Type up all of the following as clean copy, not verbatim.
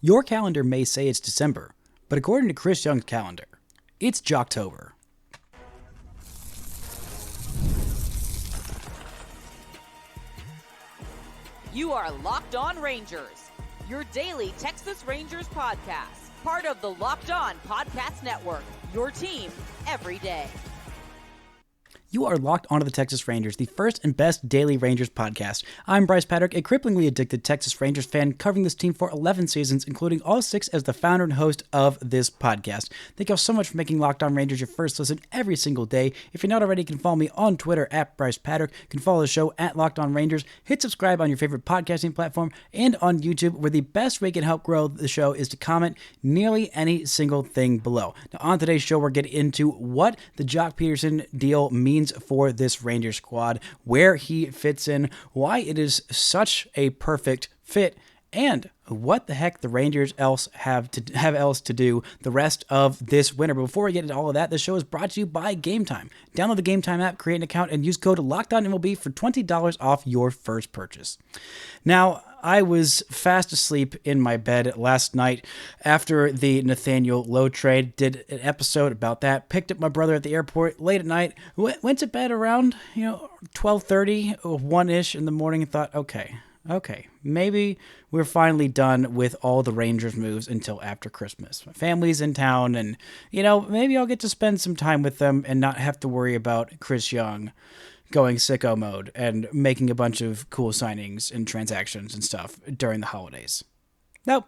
Your calendar may say it's December, but according to Chris Young's calendar, it's Joctober. You are Locked On Rangers, your daily Texas Rangers podcast, part of the Locked On Podcast Network, your team every day. You are locked onto the Texas Rangers, the first and best daily Rangers podcast. I'm Bryce Patrick, a cripplingly addicted Texas Rangers fan covering this team for 11 seasons, including all 6 as the founder and host of this podcast. Thank you all so much for making Locked On Rangers your first listen every single day. If you're not already, you can follow me on Twitter at Bryce Patrick. You can follow the show at Locked On Rangers. Hit subscribe on your favorite podcasting platform and on YouTube, where the best way you can help grow the show is to comment nearly any single thing below. Now, on today's show, we're getting into what the Joc Pederson deal means for this Ranger squad, where he fits in, why it is such a perfect fit, and what the heck the Rangers have else to do the rest of this winter. But before we get into all of that, the show is brought to you by Gametime. Download the Gametime app, create an account, and use code LOCKEDONMLB for $20 off your first purchase. Now, I was fast asleep in my bed last night after the Nathaniel Lowe trade, did an episode about that, picked up my brother at the airport late at night, went to bed around 12:30, 1-ish in the morning, and thought, okay, maybe we're finally done with all the Rangers moves until after Christmas. My family's in town, and, maybe I'll get to spend some time with them and not have to worry about Chris Young going sicko mode and making a bunch of cool signings and transactions and stuff during the holidays. Nope.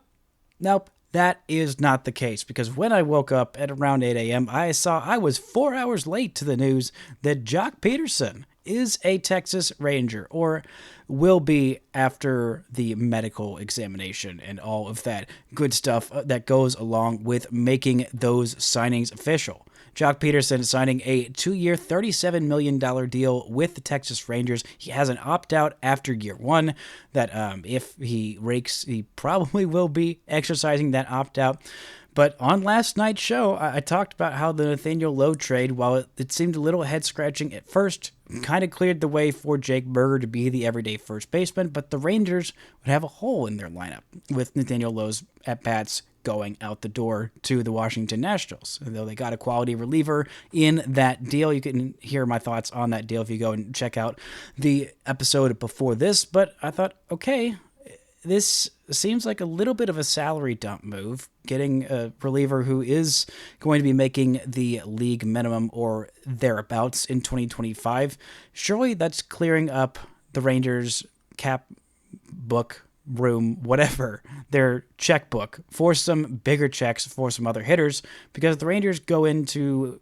That is not the case, because when I woke up at around 8 a.m., I saw I was 4 hours late to the news that Joc Pederson is a Texas Ranger, or will be after the medical examination and all of that good stuff that goes along with making those signings official. Joc Pederson signing a 2-year, $37 million deal with the Texas Rangers. He has an opt-out after year 1 that if he rakes, he probably will be exercising that opt-out. But on last night's show, I talked about how the Nathaniel Lowe trade, while it seemed a little head-scratching at first, kind of cleared the way for Jake Burger to be the everyday first baseman, but the Rangers would have a hole in their lineup with Nathaniel Lowe's at-bats going out the door to the Washington Nationals. Though they got a quality reliever in that deal. You can hear my thoughts on that deal if you go and check out the episode before this, but I thought, okay, this seems like a little bit of a salary dump move, getting a reliever who is going to be making the league minimum or thereabouts in 2025. Surely that's clearing up the Rangers' cap book, room, whatever, their checkbook for some bigger checks for some other hitters, because the Rangers go into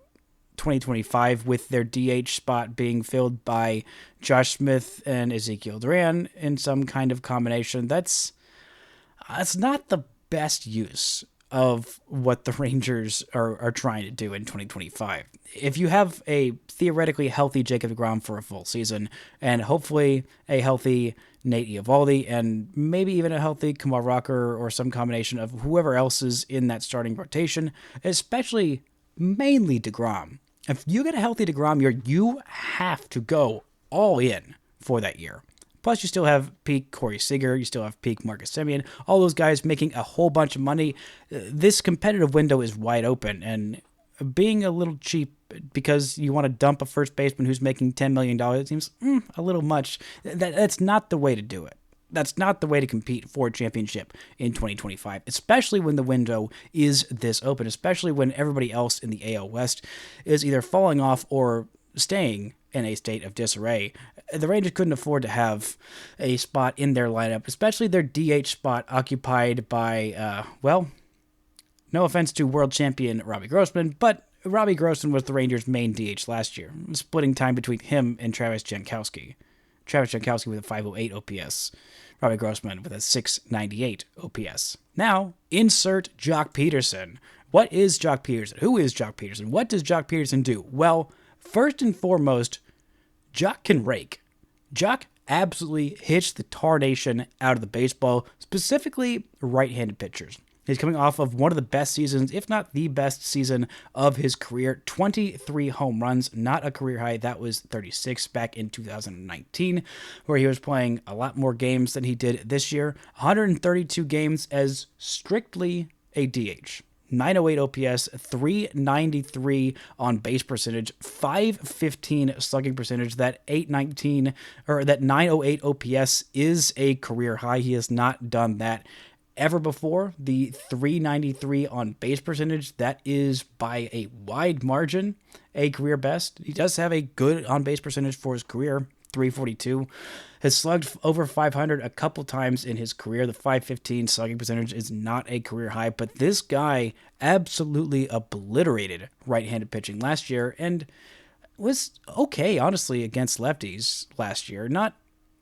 2025 with their DH spot being filled by Josh Smith and Ezekiel Duran in some kind of combination. That's not the best use of what the Rangers are trying to do in 2025. If you have a theoretically healthy Jacob deGrom for a full season, and hopefully a healthy Nate Eovaldi, and maybe even a healthy Kumar Rocker or some combination of whoever else is in that starting rotation, especially mainly deGrom. If you get a healthy deGrom, you have to go all in for that year. Plus, you still have peak Corey Seager, you still have peak Marcus Semien, all those guys making a whole bunch of money. This competitive window is wide open, and being a little cheap because you want to dump a first baseman who's making $10 million, it seems a little much. That's not the way to do it. That's not the way to compete for a championship in 2025, especially when the window is this open, especially when everybody else in the AL West is either falling off or staying in a state of disarray. The Rangers couldn't afford to have a spot in their lineup, especially their DH spot occupied by, no offense to world champion Robbie Grossman, but Robbie Grossman was the Rangers' main DH last year, splitting time between him and Travis Jankowski. Travis Jankowski with a 508 OPS. Robbie Grossman with a 698 OPS. Now, insert Joc Pederson. What is Joc Pederson? Who is Joc Pederson? What does Joc Pederson do? Well, first and foremost, Joc can rake. Joc absolutely hits the tarnation out of the baseball, specifically right-handed pitchers. He's coming off of one of the best seasons, if not the best season of his career. 23 home runs, not a career high. That was 36 back in 2019, where he was playing a lot more games than he did this year. 132 games as strictly a DH. 908 OPS, 393 on base percentage, 515 slugging percentage. That 819 or that 908 OPS is a career high. He has not done that ever before. The 393 on base percentage, that is by a wide margin a career best. He does have a good on base percentage for his career, 342. Has slugged over 500 a couple times in his career. The 515 slugging percentage is not a career high, but this guy absolutely obliterated right-handed pitching last year and was okay, honestly, against lefties last year. Not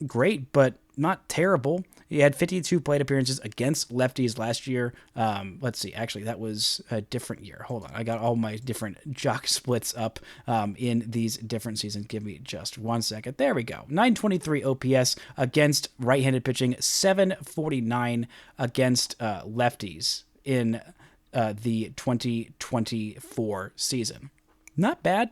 great, but not terrible. He had 52 plate appearances against lefties last year. Let's see. Actually, that was a different year. Hold on. I got all my different Joc splits up in these different seasons. Give me just 1 second. There we go. 923 OPS against right-handed pitching. 749 against lefties in the 2024 season. Not bad.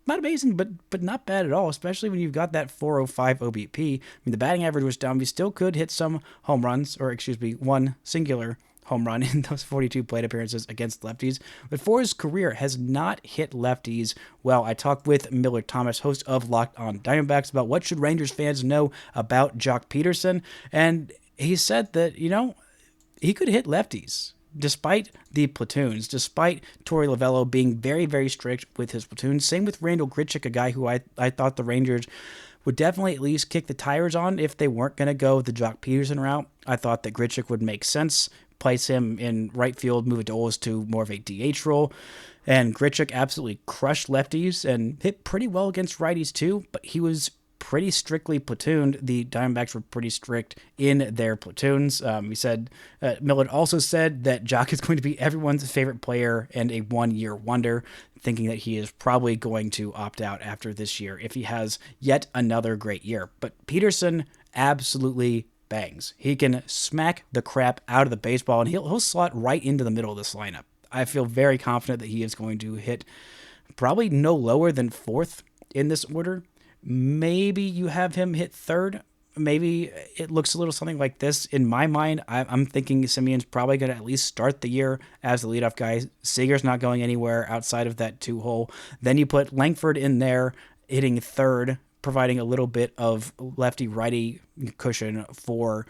Not amazing, but not bad at all, especially when you've got that 405 OBP. I mean, the batting average was down, but he still could hit some home runs, or excuse me, one singular home run in those 42 plate appearances against lefties. But for his career, has not hit lefties well. I talked with Miller Thomas, host of Locked On Diamondbacks, about what should Rangers fans know about Joc Pederson, and he said that, he could hit lefties. Despite the platoons, despite Torey Lovullo being very, very strict with his platoons. Same with Randal Grichuk, a guy who I thought the Rangers would definitely at least kick the tires on if they weren't going to go the Joc Pederson route. I thought that Grichuk would make sense, place him in right field, move Adolis to more of a DH role. And Grichuk absolutely crushed lefties and hit pretty well against righties too, but he was pretty strictly platooned. The Diamondbacks were pretty strict in their platoons. He said, Millard also said that Joc is going to be everyone's favorite player and a one-year wonder, thinking that he is probably going to opt out after this year if he has yet another great year. But Pederson absolutely bangs. He can smack the crap out of the baseball, and he'll slot right into the middle of this lineup. I feel very confident that he is going to hit probably no lower than fourth in this order. Maybe you have him hit third. Maybe it looks a little something like this. In my mind, I'm thinking Simeon's probably going to at least start the year as the leadoff guy. Seager's not going anywhere outside of that 2-hole. Then you put Langford in there, hitting third, providing a little bit of lefty-righty cushion for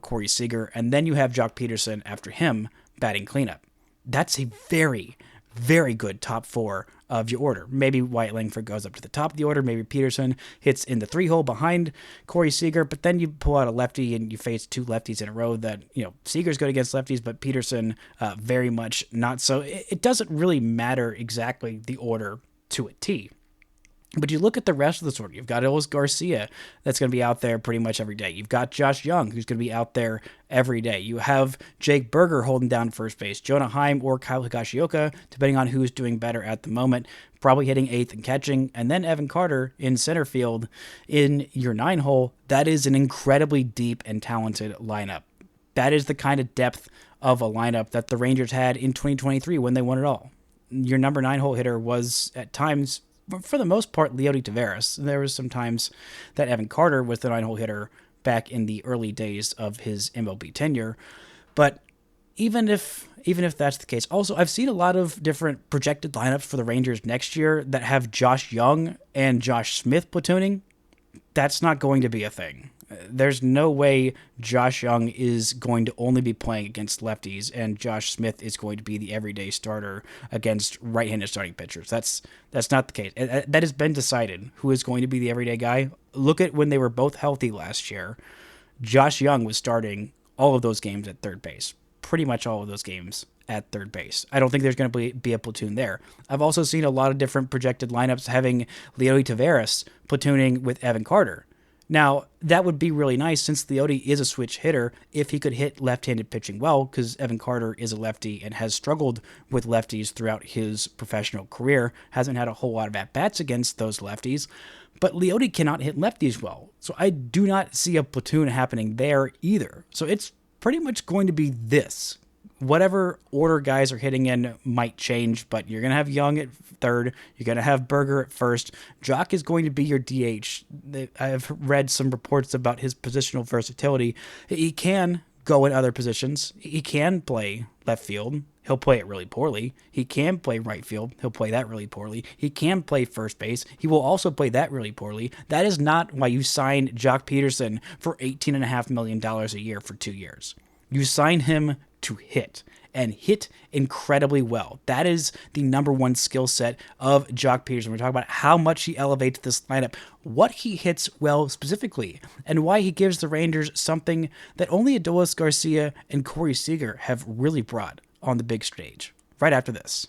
Corey Seager. And then you have Joc Pederson after him batting cleanup. That's a very, very good top four of your order. Maybe Wyatt Langford goes up to the top of the order. Maybe Pederson hits in the 3-hole behind Corey Seager, but then you pull out a lefty and you face two lefties in a row that, Seager's good against lefties, but Pederson very much not so. It doesn't really matter exactly the order to a T. But you look at the rest of the order. You've got Robert Garcia that's going to be out there pretty much every day. You've got Josh Young, who's going to be out there every day. You have Jake Berger holding down first base, Jonah Heim or Kyle Higashioka, depending on who's doing better at the moment, probably hitting eighth and catching, and then Evan Carter in center field in your 9-hole. That is an incredibly deep and talented lineup. That is the kind of depth of a lineup that the Rangers had in 2023 when they won it all. Your number 9-hole hitter was at times, for the most part, Leody Taveras. There was some times that Evan Carter was the 9-hole hitter back in the early days of his MLB tenure. But even if that's the case, also I've seen a lot of different projected lineups for the Rangers next year that have Josh Young and Josh Smith platooning. That's not going to be a thing. There's no way Josh Young is going to only be playing against lefties and Josh Smith is going to be the everyday starter against right-handed starting pitchers. That's not the case. That has been decided who is going to be the everyday guy. Look at when they were both healthy last year. Josh Young was starting all of those games at third base. Pretty much all of those games at third base. I don't think there's going to be a platoon there. I've also seen a lot of different projected lineups having Leody Taveras platooning with Evan Carter. Now, that would be really nice since Leody is a switch hitter if he could hit left-handed pitching well, because Evan Carter is a lefty and has struggled with lefties throughout his professional career, hasn't had a whole lot of at-bats against those lefties, but Leody cannot hit lefties well. So I do not see a platoon happening there either. So it's pretty much going to be this whatever order guys are hitting in might change, but you're going to have Young at third. You're going to have Berger at first. Joc is going to be your DH. I've read some reports about his positional versatility. He can go in other positions. He can play left field. He'll play it really poorly. He can play right field. He'll play that really poorly. He can play first base. He will also play that really poorly. That is not why you signed Joc Pederson for $18.5 million a year for 2 years. You sign him to hit, and hit incredibly well. That is the number one skill set of Joc Pederson. We're talking about how much he elevates this lineup, what he hits well specifically, and why he gives the Rangers something that only Adolis Garcia and Corey Seager have really brought on the big stage. Right after this.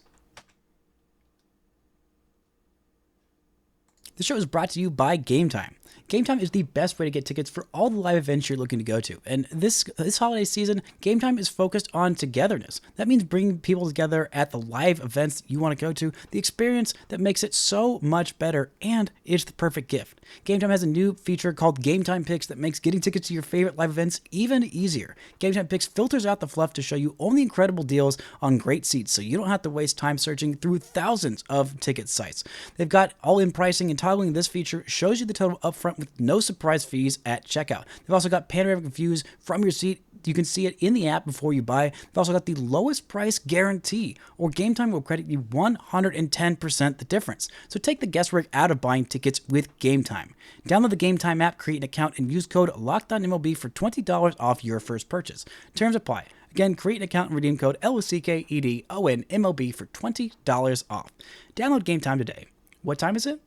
The show is brought to you by Gametime. Gametime is the best way to get tickets for all the live events you're looking to go to. And this holiday season, Gametime is focused on togetherness. That means bringing people together at the live events you want to go to, the experience that makes it so much better, and it's the perfect gift. Gametime has a new feature called Gametime Picks that makes getting tickets to your favorite live events even easier. Gametime Picks filters out the fluff to show you only incredible deals on great seats, so you don't have to waste time searching through thousands of ticket sites. They've got all-in pricing, and toggling this feature shows you the total upfront with no surprise fees at checkout. They've also got panoramic views from your seat. You can see it in the app before you buy. They've also got the lowest price guarantee, or Gametime will credit you 110% the difference. So take the guesswork out of buying tickets with Gametime. Download the Gametime app, create an account, and use code LOCKEDONMLB for $20 off your first purchase. Terms apply. Again, create an account and redeem code LOCKEDONMLB for $20 off. Download Gametime today. What time is it?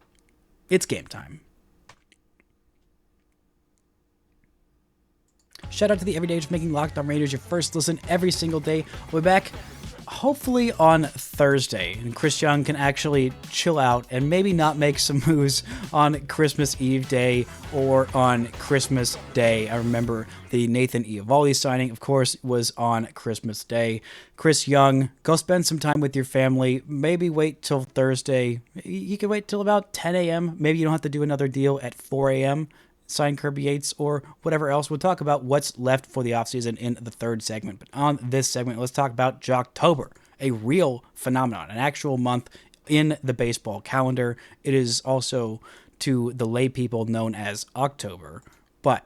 It's game time. Shout out to the everydayers for making Locked On Rangers your first listen every single day. We'll be back hopefully on Thursday, and Chris Young can actually chill out and maybe not make some moves on Christmas Eve day or on Christmas Day. I remember the Nathan Eovaldi signing, of course, was on Christmas Day. Chris Young, go spend some time with your family. Maybe wait till Thursday. You can wait till about 10 a.m. Maybe you don't have to do another deal at 4 a.m., sign Kirby Yates or whatever else. We'll talk about what's left for the offseason in the third segment. But on this segment, let's talk about Joctober, a real phenomenon, an actual month in the baseball calendar. It is also to the lay people known as October, but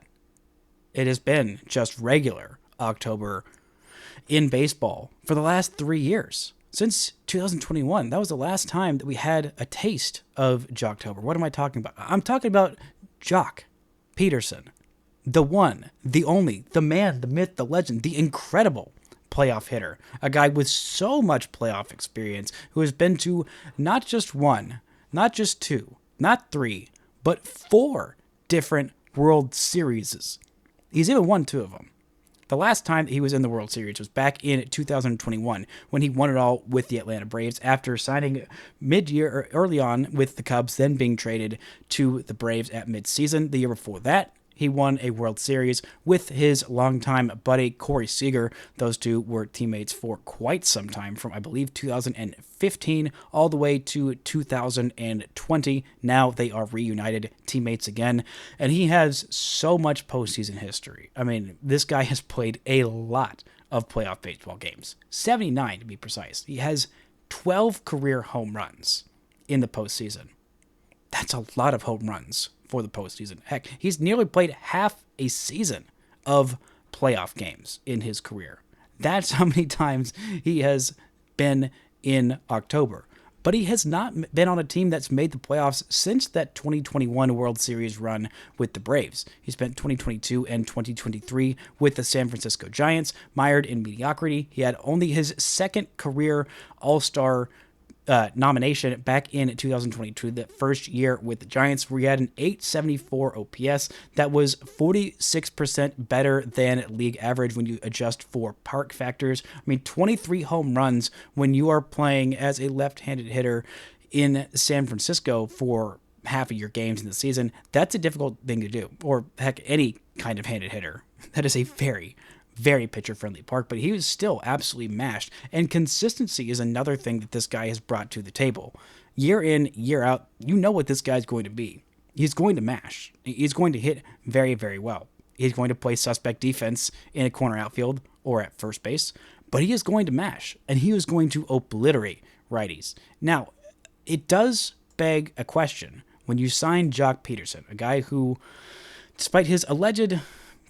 it has been just regular October in baseball for the last 3 years. Since 2021, that was the last time that we had a taste of Joctober. What am I talking about? I'm talking about Joc Pederson, the one, the only, the man, the myth, the legend, the incredible playoff hitter, a guy with so much playoff experience who has been to not just one, not just two, not three, but 4 different World Series. He's even won 2 of them. The last time that he was in the World Series was back in 2021 when he won it all with the Atlanta Braves after signing mid-year or early on with the Cubs, then being traded to the Braves at mid-season. The year before that, he won a World Series with his longtime buddy Corey Seager. Those two were teammates for quite some time, from I believe 2015 all the way to 2020. Now they are reunited teammates again, and he has so much postseason history. I mean, this guy has played a lot of playoff baseball games, 79 to be precise. He has 12 career home runs in the postseason. That's a lot of home runs for the postseason. Heck, he's nearly played half a season of playoff games in his career. That's how many times he has been in October. But he has not been on a team that's made the playoffs since that 2021 World Series run with the Braves. He spent 2022 and 2023 with the San Francisco Giants, mired in mediocrity. He had only his second career All-Star nomination back in 2022, the first year with the Giants, where he had an 874 OPS. That was 46% better than league average when you adjust for park factors. I mean, 23 home runs when you are playing as a left-handed hitter in San Francisco for half of your games in the season. That's a difficult thing to do, or heck, any kind of handed hitter. That is a very pitcher-friendly park, but he was still absolutely mashed. And consistency is another thing that this guy has brought to the table. Year in, year out, you know what this guy's going to be. He's going to mash. He's going to hit very, very well. He's going to play suspect defense in a corner outfield or at first base, but he is going to mash, and he is going to obliterate righties. Now, it does beg a question. When you sign Joc Pederson, a guy who, despite his alleged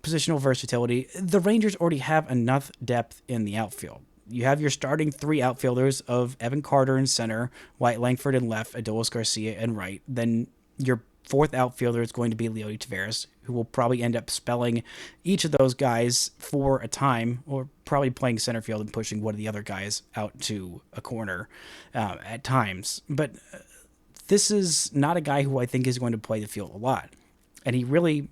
positional versatility, the Rangers already have enough depth in the outfield. You have your starting three outfielders of Evan Carter in center, White Langford in left, Adolis Garcia in right. Then your fourth outfielder is going to be Leody Taveras, who will probably end up spelling each of those guys for a time, or probably playing center field and pushing one of the other guys out to a corner at times. But this is not a guy who I think is going to play the field a lot. And he really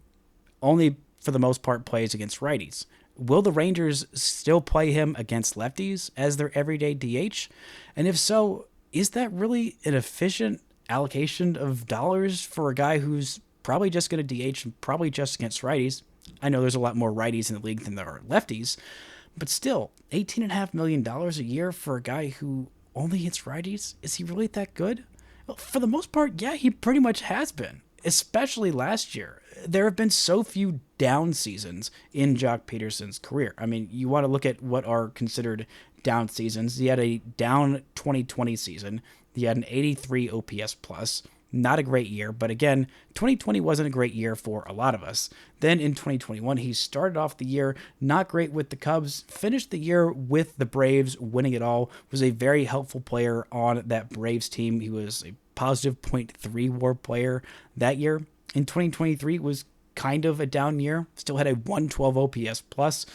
only, for the most part, plays against righties. Will the Rangers still play him against lefties as their everyday DH? And if so, is that really an efficient allocation of dollars for a guy who's probably just going to DH and probably just against righties? I know there's a lot more righties in the league than there are lefties, but still, $18.5 million a year for a guy who only hits righties? Is he really that good? Well, for the most part, yeah, he pretty much has been, especially last year. There have been so few down seasons in Joc Pederson's career. I mean, you want to look at what are considered down seasons. He had a down 2020 season. He had an 83 OPS plus. Not a great year, but again, 2020 wasn't a great year for a lot of us. Then in 2021, he started off the year not great with the Cubs, finished the year with the Braves, winning it all, was a very helpful player on that Braves team. He was a positive .3 WAR player that year. In 2023 was kind of a down year, still had a 112 OPS plus.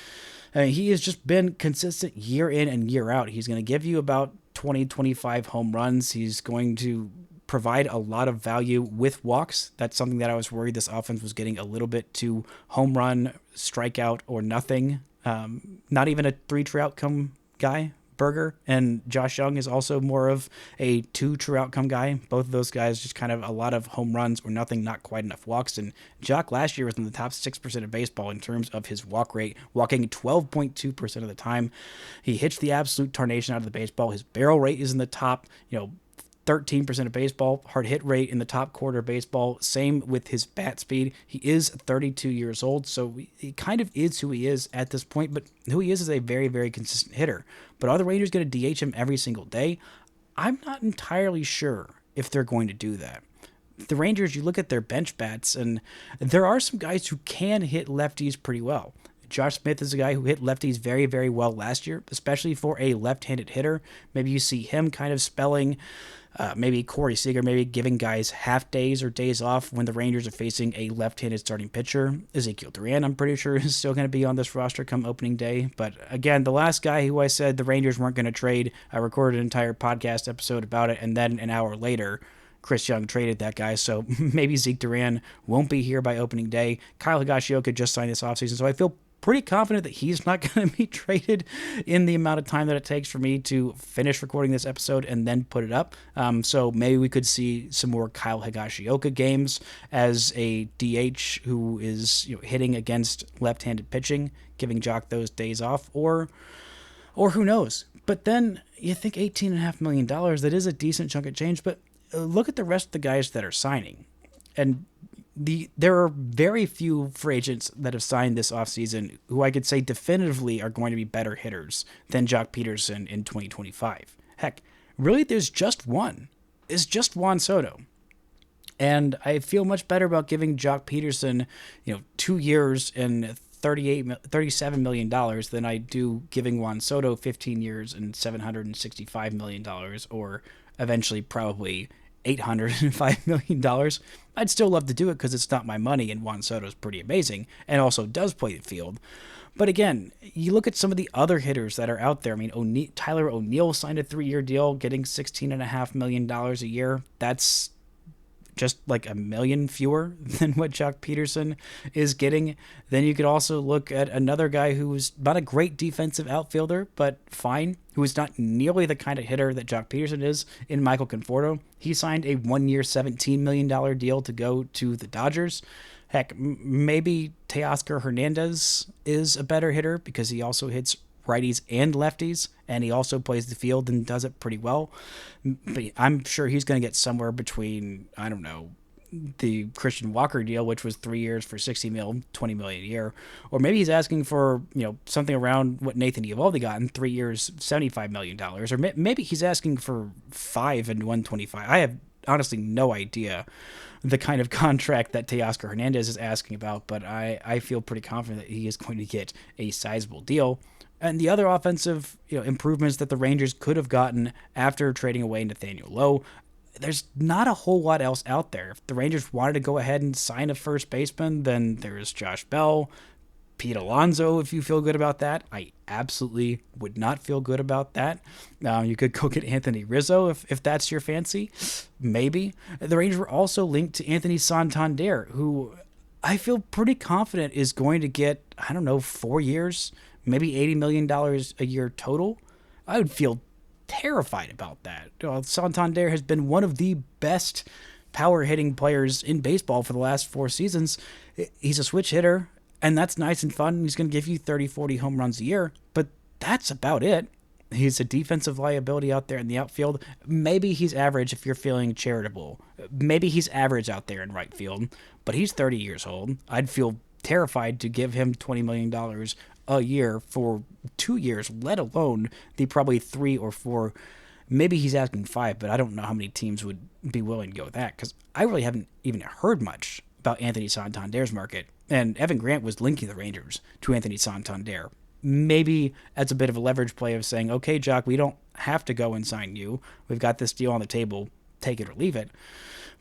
He has just been consistent year in and year out. He's going to give you about 20, 25 home runs. He's going to provide a lot of value with walks. That's something that I was worried this offense was getting a little bit too home run, strikeout, or nothing. Not even a 3 true outcome guy. Berger and Josh Young is also more of a 2 true outcome guy. Both of those guys just kind of a lot of home runs or nothing, not quite enough walks. And Joc last year was in the top 6% of baseball in terms of his walk rate, walking 12.2% of the time. He hits the absolute tarnation out of the baseball. His barrel rate is in the top, 13% of baseball, hard hit rate in the top quarter of baseball. Same with his bat speed. He is 32 years old, so he kind of is who he is at this point, but who he is a very, very consistent hitter. But are the Rangers going to DH him every single day? I'm not entirely sure if they're going to do that. The Rangers, you look at their bench bats, and there are some guys who can hit lefties pretty well. Josh Smith is a guy who hit lefties very, very well last year, especially for a left-handed hitter. Maybe you see him kind of spelling maybe Corey Seager, maybe giving guys half days or days off when the Rangers are facing a left-handed starting pitcher. Ezekiel Duran, I'm pretty sure, is still going to be on this roster come opening day. But again, the last guy who I said the Rangers weren't going to trade, I recorded an entire podcast episode about it, and then an hour later, Chris Young traded that guy, so maybe Zeke Duran won't be here by opening day. Kyle Higashioka just signed this offseason, so I feel pretty confident that he's not going to be traded in the amount of time that it takes for me to finish recording this episode and then put it up. So maybe we could see some more Kyle Higashioka games as a DH who is hitting against left-handed pitching, giving Joc those days off, or who knows. But then you think $18.5 million, that is a decent chunk of change, but look at the rest of the guys that are signing. And there are very few free agents that have signed this offseason who I could say definitively are going to be better hitters than Joc Pederson in 2025. Heck, really, there's just one. It's just Juan Soto. And I feel much better about giving Joc Pederson, 2 years and $37 million than I do giving Juan Soto 15 years and $765 million, or eventually probably $805 million. I'd still love to do it because it's not my money, and Juan Soto's pretty amazing and also does play the field. But again, you look at some of the other hitters that are out there. I mean, Tyler O'Neill signed a 3-year deal, getting $16.5 million a year. That's just like $1 million fewer than what Joc Pederson is getting. Then you could also look at another guy who's not a great defensive outfielder, but fine, who is not nearly the kind of hitter that Joc Pederson is, in Michael Conforto. He signed a 1-year, $17 million deal to go to the Dodgers. Heck, maybe Teoscar Hernandez is a better hitter because he also hits righties and lefties, and he also plays the field and does it pretty well. But I'm sure he's going to get somewhere between, the Christian Walker deal, which was 3 years for $60 million, $20 million a year. Or maybe he's asking for, something around what Nathan Eovaldi got in 3 years, $75 million. Or maybe he's asking for 5 and 125. I have honestly no idea the kind of contract that Teoscar Hernandez is asking about, but I feel pretty confident that he is going to get a sizable deal. And the other offensive improvements that the Rangers could have gotten after trading away Nathaniel Lowe, there's not a whole lot else out there. If the Rangers wanted to go ahead and sign a first baseman, then there's Josh Bell, Pete Alonso, if you feel good about that. I absolutely would not feel good about that. You could go get Anthony Rizzo if that's your fancy. Maybe. The Rangers were also linked to Anthony Santander, who I feel pretty confident is going to get, 4 years, maybe $80 million a year total. I would feel terrified about that. Santander has been one of the best power hitting players in baseball for the last 4 seasons. He's a switch hitter, and that's nice and fun. He's going to give you 30, 40 home runs a year, but that's about it. He's a defensive liability out there in the outfield. Maybe he's average if you're feeling charitable. Maybe he's average out there in right field, but he's 30 years old. I'd feel terrified to give him $20 million a year for 2 years, let alone the probably 3 or 4. Maybe he's asking 5, but I don't know how many teams would be willing to go with that, because I really haven't even heard much about Anthony Santander's market. And Evan Grant was linking the Rangers to Anthony Santander. Maybe as a bit of a leverage play of saying, okay, Joc, we don't have to go and sign you. We've got this deal on the table. Take it or leave it.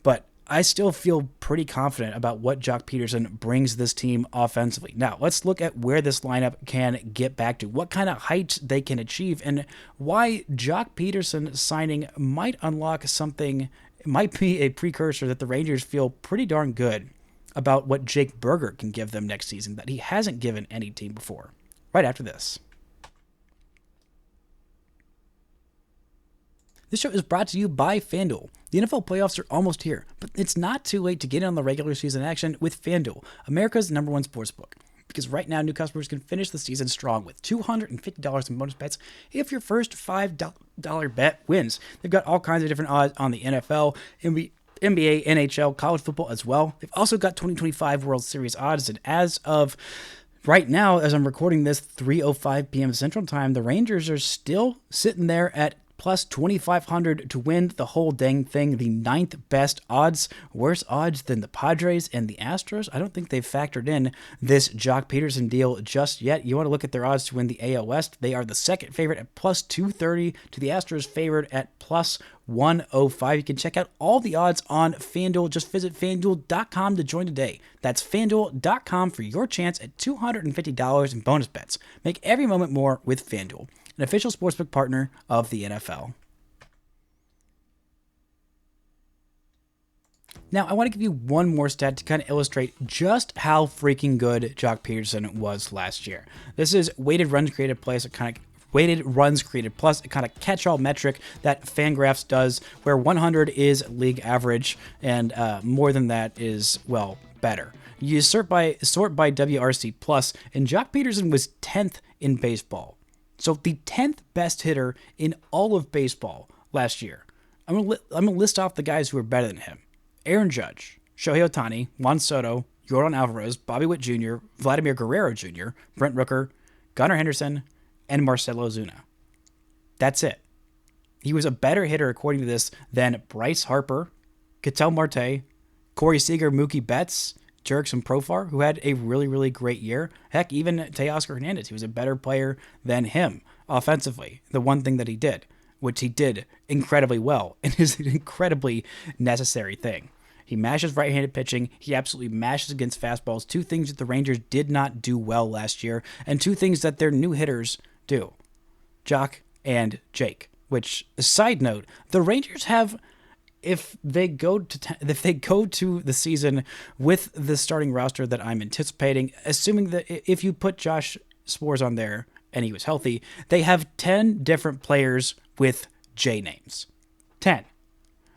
But I still feel pretty confident about what Joc Pederson brings this team offensively. Now, let's look at where this lineup can get back to, what kind of heights they can achieve, and why Joc Pederson signing might unlock something, might be a precursor that the Rangers feel pretty darn good about what Jake Burger can give them next season that he hasn't given any team before. Right after this. This show is brought to you by FanDuel. The NFL playoffs are almost here, but it's not too late to get in on the regular season action with FanDuel, America's #1 sportsbook. Because right now, new customers can finish the season strong with $250 in bonus bets if your first $5 bet wins. They've got all kinds of different odds on the NFL, NBA, NHL, college football as well. They've also got 2025 World Series odds, and as of right now, as I'm recording this, 3:05 p.m. Central Time, the Rangers are still sitting there at plus 2,500 to win the whole dang thing, the 9th best odds, worse odds than the Padres and the Astros. I don't think they've factored in this Joc Pederson deal just yet. You want to look at their odds to win the AL West. They are the second favorite at plus 230 to the Astros favored at plus 105. You can check out all the odds on FanDuel. Just visit FanDuel.com to join today. That's FanDuel.com for your chance at $250 in bonus bets. Make every moment more with FanDuel, an official sportsbook partner of the NFL. Now, I want to give you one more stat to kind of illustrate just how freaking good Joc Pederson was last year. This is weighted runs created plus, a kind of catch-all metric that Fangraphs does, where 100 is league average and more than that is, well, better. You sort by WRC plus, and Joc Pederson was 10th in baseball. So the 10th best hitter in all of baseball last year. I'm gonna list off the guys who are better than him: Aaron Judge, Shohei Ohtani, Juan Soto, Yordan Alvarez, Bobby Witt Jr., Vladimir Guerrero Jr., Brent Rooker, Gunnar Henderson, and Marcell Ozuna. That's it. He was a better hitter, according to this, than Bryce Harper, Ketel Marte, Corey Seager, Mookie Betts, Jurickson Profar, who had a really, really great year. Heck, even Teoscar Hernandez, he was a better player than him offensively. The one thing that he did, which he did incredibly well, and is an incredibly necessary thing. He mashes right-handed pitching. He absolutely mashes against fastballs. 2 things that the Rangers did not do well last year, and 2 things that their new hitters do. Joc and Jake. Which, side note, the Rangers have, if they go to the season with the starting roster that I'm anticipating, assuming that if you put Josh Sborz on there and he was healthy, they have 10 different players with J names. 10.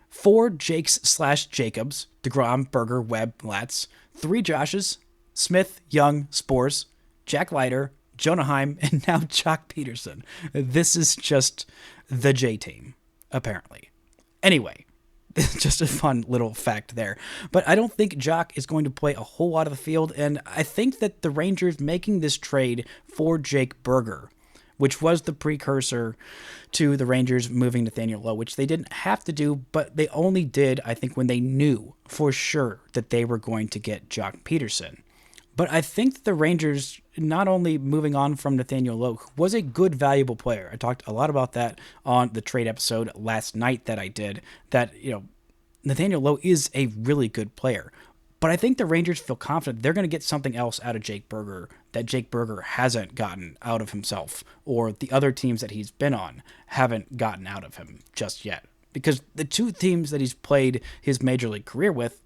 4 Jakes/Jacobs, DeGrom, Berger, Webb, Latz. 3 Joshes, Smith, Young, Sborz, Jack Leiter, Jonah Heim, and now Joc Pederson. This is just the J team, apparently. Anyway, Just a fun little fact there. But I don't think Joc is going to play a whole lot of the field, and I think that the Rangers making this trade for Jake Burger, which was the precursor to the Rangers moving Nathaniel Lowe, which they didn't have to do, but they only did, I think, when they knew for sure that they were going to get Joc Pederson. But I think the Rangers, not only moving on from Nathaniel Lowe, who was a good, valuable player. I talked a lot about that on the trade episode last night that I did, that, Nathaniel Lowe is a really good player. But I think the Rangers feel confident they're going to get something else out of Jake Burger that Jake Burger hasn't gotten out of himself, or the other teams that he's been on haven't gotten out of him just yet. Because the two teams that he's played his major league career with,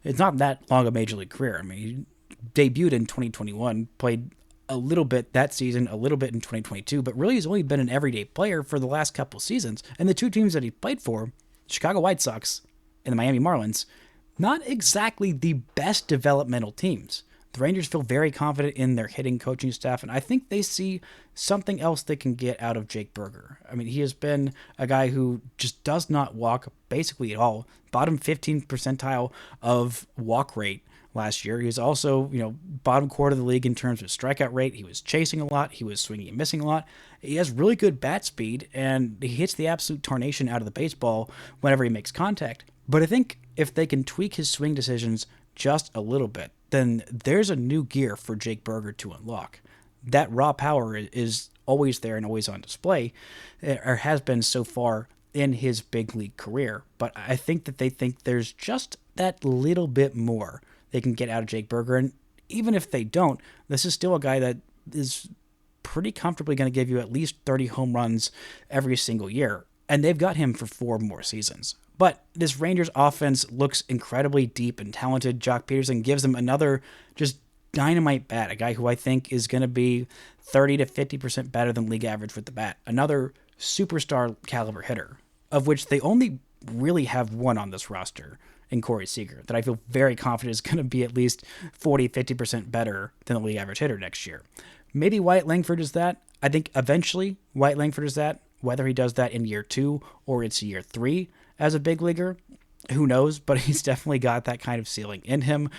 it's not that long a major league career. I mean, he debuted in 2021, played a little bit that season, a little bit in 2022, but really has only been an everyday player for the last couple seasons. And the two teams that he played for, Chicago White Sox and the Miami Marlins, not exactly the best developmental teams. The Rangers feel very confident in their hitting coaching staff, and I think they see something else they can get out of Jake Burger. I mean, he has been a guy who just does not walk basically at all. Bottom 15 percentile of walk rate last year. He was also, bottom quarter of the league in terms of strikeout rate. He was chasing a lot. He was swinging and missing a lot. He has really good bat speed, and he hits the absolute tarnation out of the baseball whenever he makes contact. But I think if they can tweak his swing decisions just a little bit, then there's a new gear for Jake Burger to unlock. That raw power is always there and always on display, or has been so far in his big league career. But I think that they think there's just that little bit more they can get out of Jake Burger. And even if they don't, this is still a guy that is pretty comfortably going to give you at least 30 home runs every single year. And they've got him for 4 more seasons. But this Rangers offense looks incredibly deep and talented. Joc Pederson gives them another just dynamite bat, a guy who I think is going to be 30 to 50% better than league average with the bat. Another superstar caliber hitter, of which they only really have one on this roster in Corey Seager, that I feel very confident is going to be at least 40, 50% better than the league average hitter next year. Maybe Wyatt Langford is that. I think eventually Wyatt Langford is that. Whether he does that in year 2 or it's year 3 as a big leaguer, who knows? But he's definitely got that kind of ceiling in him.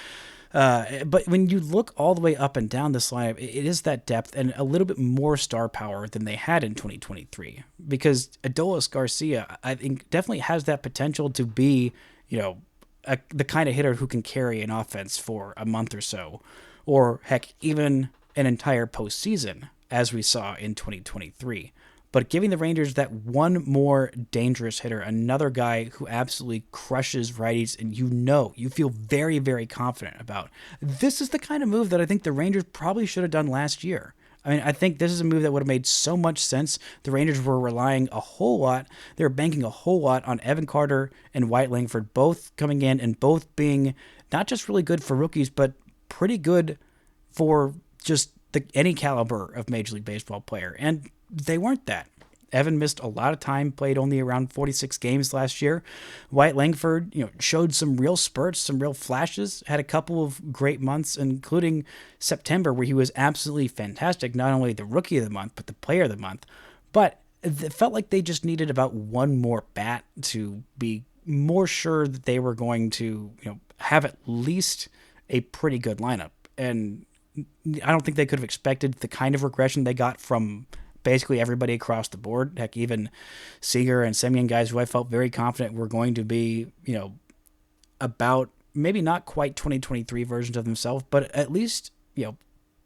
But when you look all the way up and down this lineup, it is that depth and a little bit more star power than they had in 2023. Because Adolis Garcia, I think, definitely has that potential to be, the kind of hitter who can carry an offense for a month or so, or heck, even an entire postseason, as we saw in 2023. But giving the Rangers that one more dangerous hitter, another guy who absolutely crushes righties, and you feel very, very confident about. This is the kind of move that I think the Rangers probably should have done last year. I mean, I think this is a move that would have made so much sense. The Rangers were relying a whole lot. They were banking a whole lot on Evan Carter and Wyatt Langford both coming in and both being not just really good for rookies, but pretty good for just any caliber of Major League Baseball player. And they weren't that. Evan missed a lot of time, played only around 46 games last year. Wyatt Langford, showed some real spurts, some real flashes, had a couple of great months, including September, where he was absolutely fantastic, not only the Rookie of the Month, but the Player of the Month. But it felt like they just needed about one more bat to be more sure that they were going to, have at least a pretty good lineup. And I don't think they could have expected the kind of regression they got from basically everybody across the board. Heck, even Seager and Semien, guys who I felt very confident were going to be, about maybe not quite 2023 versions of themselves, but at least,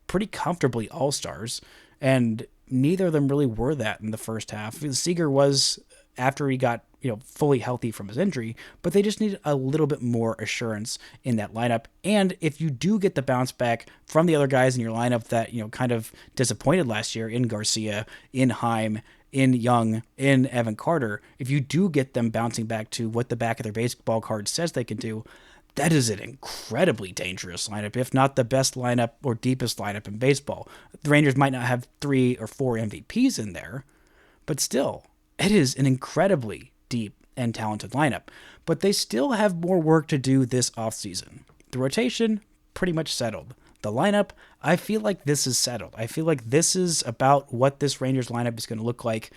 pretty comfortably all-stars. And neither of them really were that in the first half. Seager was, after he got, fully healthy from his injury, but they just needed a little bit more assurance in that lineup. And if you do get the bounce back from the other guys in your lineup that, kind of disappointed last year in Garcia, in Heim, in Young, in Evan Carter, if you do get them bouncing back to what the back of their baseball card says they can do, that is an incredibly dangerous lineup, if not the best lineup or deepest lineup in baseball. The Rangers might not have 3 or 4 MVPs in there, but still, it is an incredibly deep and talented lineup. But they still have more work to do this offseason. The rotation, pretty much settled. The lineup, I feel like this is settled. I feel like this is about what this Rangers lineup is going to look like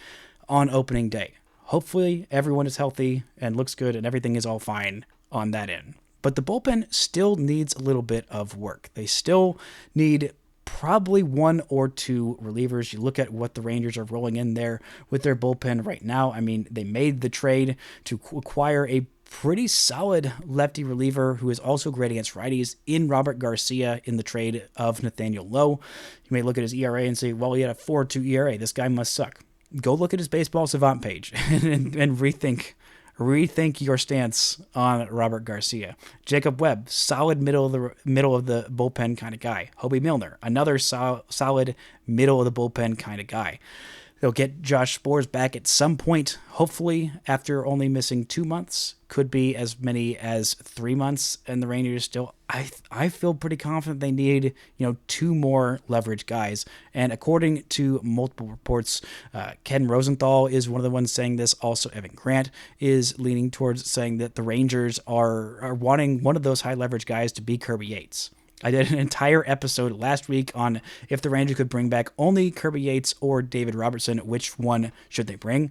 on opening day. Hopefully everyone is healthy and looks good and everything is all fine on that end. But the bullpen still needs a little bit of work. They still need probably one or two relievers. You look at what the Rangers are rolling in there with their bullpen right now. I mean, they made the trade to acquire a pretty solid lefty reliever who is also great against righties in Robert Garcia in the trade of Nathaniel Lowe. You may look at his ERA and say, well, he had a 4.2 ERA. This guy must suck. Go look at his Baseball Savant page and rethink your stance on Robert Garcia. Jacob Webb, solid middle of the bullpen kind of guy. Hobie Milner, another solid middle of the bullpen kind of guy. They'll get Josh Sborz back at some point, hopefully after only missing 2 months. Could be as many as 3 months, and the Rangers still, I feel pretty confident they need, 2 more leverage guys. And according to multiple reports, Ken Rosenthal is one of the ones saying this. Also, Evan Grant is leaning towards saying that the Rangers are wanting one of those high leverage guys to be Kirby Yates. I did an entire episode last week on if the Rangers could bring back only Kirby Yates or David Robertson, which one should they bring?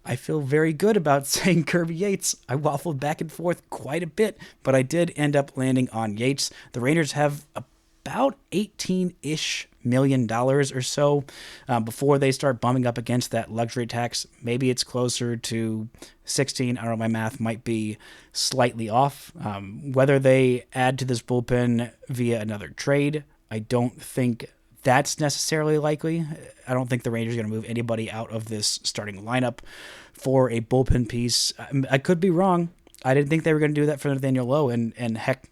I feel very good about saying Kirby Yates. I waffled back and forth quite a bit, but I did end up landing on Yates. The Rangers have about $18-ish million or so before they start bumping up against that luxury tax. Maybe it's closer to 16. I don't know, my math might be slightly off. Whether they add to this bullpen via another trade, I don't think that's necessarily likely. I don't think the Rangers are going to move anybody out of this starting lineup for a bullpen piece. I could be wrong. I didn't think they were going to do that for Nathaniel Lowe, and heck,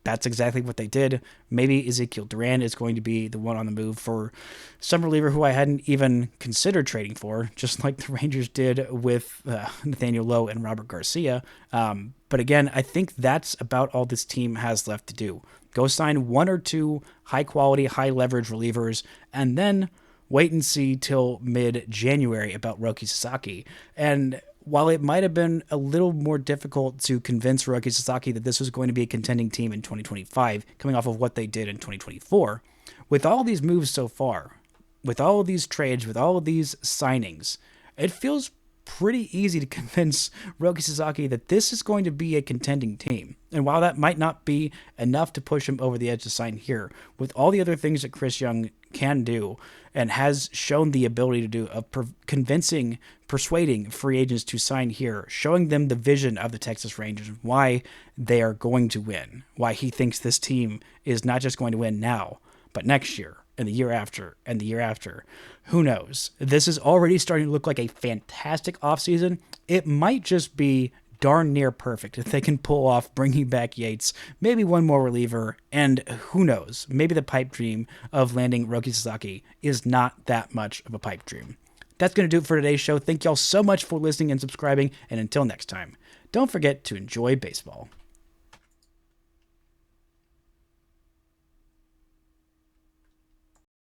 that's exactly what they did. Maybe Ezekiel Duran is going to be the one on the move for some reliever who I hadn't even considered trading for, just like the Rangers did with Nathaniel Lowe and Robert Garcia. But again, I think that's about all this team has left to do. Go sign 1 or 2 high-quality, high-leverage relievers, and then wait and see till mid-January about Roki Sasaki. And while it might have been a little more difficult to convince Roki Sasaki that this was going to be a contending team in 2025, coming off of what they did in 2024, with all these moves so far, with all of these trades, with all of these signings, it feels pretty easy to convince Roki Sasaki that this is going to be a contending team. And while that might not be enough to push him over the edge to sign here, with all the other things that Chris Young can do and has shown the ability to do of persuading free agents to sign here, showing them the vision of the Texas Rangers, why they are going to win, why he thinks this team is not just going to win now, but next year and the year after and the year after. Who knows? This is already starting to look like a fantastic offseason. It might just be darn near perfect if they can pull off bringing back Yates, maybe one more reliever, and who knows, maybe the pipe dream of landing Roki Sasaki is not that much of a pipe dream. That's going to do it for today's show. Thank y'all so much for listening and subscribing, and until next time, don't forget to enjoy baseball.